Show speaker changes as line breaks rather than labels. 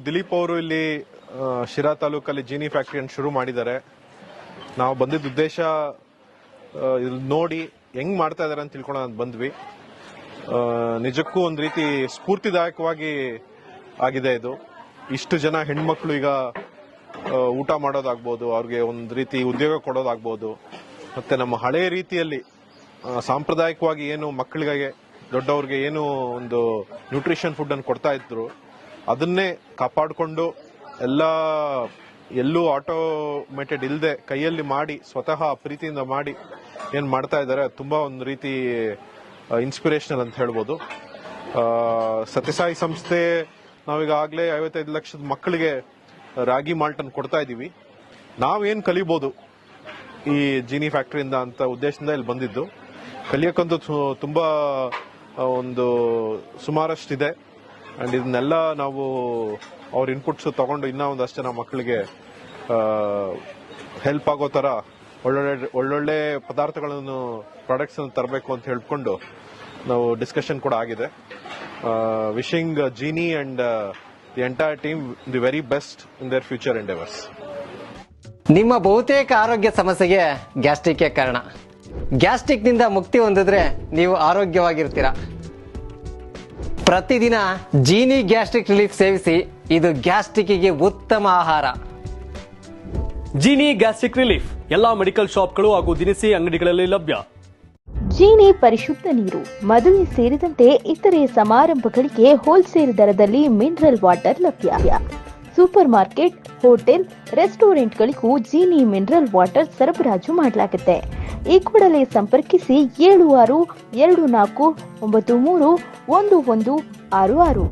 ದಿಲೀಪ್ ಅವರು ಇಲ್ಲಿ ಶಿರಾ ತಾಲೂಕಲ್ಲಿ ಜೀನಿ ಫ್ಯಾಕ್ಟರಿಯನ್ನು ಶುರು ಮಾಡಿದ್ದಾರೆ. ನಾವು ಬಂದಿದ್ದ ಉದ್ದೇಶ ನೋಡಿ ಹೆಂಗ್ ಮಾಡ್ತಾ ಇದಾರೆ ಅಂತ ತಿಳ್ಕೊಳ್ಳೋಣ ಬಂದ್ವಿ. ನಿಜಕ್ಕೂ ಒಂದ್ ರೀತಿ ಸ್ಫೂರ್ತಿದಾಯಕವಾಗಿ ಆಗಿದೆ ಇದು. ಇಷ್ಟು ಜನ ಹೆಣ್ಮಕ್ಳು ಈಗ ಊಟ ಮಾಡೋದಾಗ್ಬೋದು, ಅವ್ರಿಗೆ ಒಂದ್ ರೀತಿ ಉದ್ಯೋಗ ಕೊಡೋದಾಗ್ಬೋದು, ಮತ್ತೆ ನಮ್ಮ ಹಳೆ ರೀತಿಯಲ್ಲಿ ಸಾಂಪ್ರದಾಯಿಕವಾಗಿ ಏನು ಮಕ್ಕಳಿಗೆ ದೊಡ್ಡವ್ರಿಗೆ ಏನು ಒಂದು ನ್ಯೂಟ್ರಿಷನ್ ಫುಡ್ ಅನ್ನು ಕೊಡ್ತಾ ಇದ್ರು ಅದನ್ನೇ ಕಾಪಾಡಿಕೊಂಡು ಎಲ್ಲೂ ಆಟೋಮೇಟೆಡ್ ಇಲ್ಲದೆ ಕೈಯಲ್ಲಿ ಮಾಡಿ ಸ್ವತಃ ಪ್ರೀತಿಯಿಂದ ಮಾಡಿ ಏನ್ ಮಾಡ್ತಾ ಇದ್ದಾರೆ ತುಂಬಾ ಒಂದು ರೀತಿ ಇನ್ಸ್ಪಿರೇಷನಲ್ ಅಂತ ಹೇಳ್ಬೋದು. ಸತ್ಯಸಾಯಿ ಸಂಸ್ಥೆ ನಾವೀಗಾಗಲೇ 55 ಲಕ್ಷದ ಮಕ್ಕಳಿಗೆ ರಾಗಿ ಮಾಲ್ಟ್ ಅನ್ನು ಕೊಡ್ತಾ ಇದ್ದೀವಿ. ನಾವೇನ್ ಕಲಿಬಹುದು ಈ ಜೀನಿ ಫ್ಯಾಕ್ಟರಿಯಿಂದ ಅಂತ ಉದ್ದೇಶದಿಂದ ಇಲ್ಲಿ ಬಂದಿದ್ದು. ಕಲಿಯಕ್ಕಂತೂ ತುಂಬಾ ಒಂದು ಸುಮಾರಷ್ಟಿದೆ. ಅಂಡ್ ಇದನ್ನೆಲ್ಲ ನಾವು ಅವ್ರ ಇನ್ಪುಟ್ಸ್ ತಗೊಂಡು ಇನ್ನೂ ಒಂದಷ್ಟು ಜನ ಮಕ್ಕಳಿಗೆ ಹೆಲ್ಪ್ ಆಗೋ ತರ ಒಳ್ಳೊಳ್ಳೆ ಪದಾರ್ಥಗಳನ್ನು ಪ್ರಾಡಕ್ಟ್ಸ್ ಅನ್ನು ತರಬೇಕು ಅಂತ ಹೇಳ್ಕೊಂಡು ನಾವು ಡಿಸ್ಕಷನ್ ಕೂಡ ಆಗಿದೆ. Wishing Genie and the entire team the very best in their future endeavours.
ನಿಮ್ಮ ಬಹುತೇಕ ಆರೋಗ್ಯ ಸಮಸ್ಯೆಗೆ ಗ್ಯಾಸ್ಟ್ರಿಕ್ ಕಾರಣ. ಗ್ಯಾಸ್ಟ್ರಿಕ್ ನಿಂದ ಮುಕ್ತಿ ಹೊಂದಿದ್ರೆ ನೀವು ಆರೋಗ್ಯವಾಗಿರ್ತೀರಾ. ಪ್ರತಿದಿನ ಜೀನಿ ಗ್ಯಾಸ್ಟ್ರಿಕ್ ರಿಲೀಫ್ ಸೇವಿಸಿ. ಇದು ಗ್ಯಾಸ್ಟ್ರಿಕ್ಗೆ ಉತ್ತಮ ಆಹಾರ.
ಜೀನಿ ಗ್ಯಾಸ್ಟ್ರಿಕ್ ರಿಲೀಫ್ ಎಲ್ಲಾ ಮೆಡಿಕಲ್ ಶಾಪ್ಗಳು ಹಾಗೂ ದಿನಸಿ ಅಂಗಡಿಗಳಲ್ಲಿ ಲಭ್ಯ.
ಜೀನಿ ಪರಿಶುದ್ಧ ನೀರು, ಮದುವೆ ಸೇರಿದಂತೆ ಇತರೆ ಸಮಾರಂಭಗಳಿಗೆ ಹೋಲ್ಸೇಲ್ ದರದಲ್ಲಿ ಮಿನರಲ್ ವಾಟರ್ ಲಭ್ಯ. ಸೂಪರ್ ಮಾರ್ಕೆಟ್, ಹೋಟೆಲ್, ರೆಸ್ಟೋರೆಂಟ್ಗಳಿಗೂ ಜೀನಿ ಮಿನರಲ್ ವಾಟರ್ ಸರಬರಾಜು ಮಾಡಲಾಗುತ್ತೆ. ಈ ಕೂಡಲೇ ಸಂಪರ್ಕಿಸಿ 7624931166.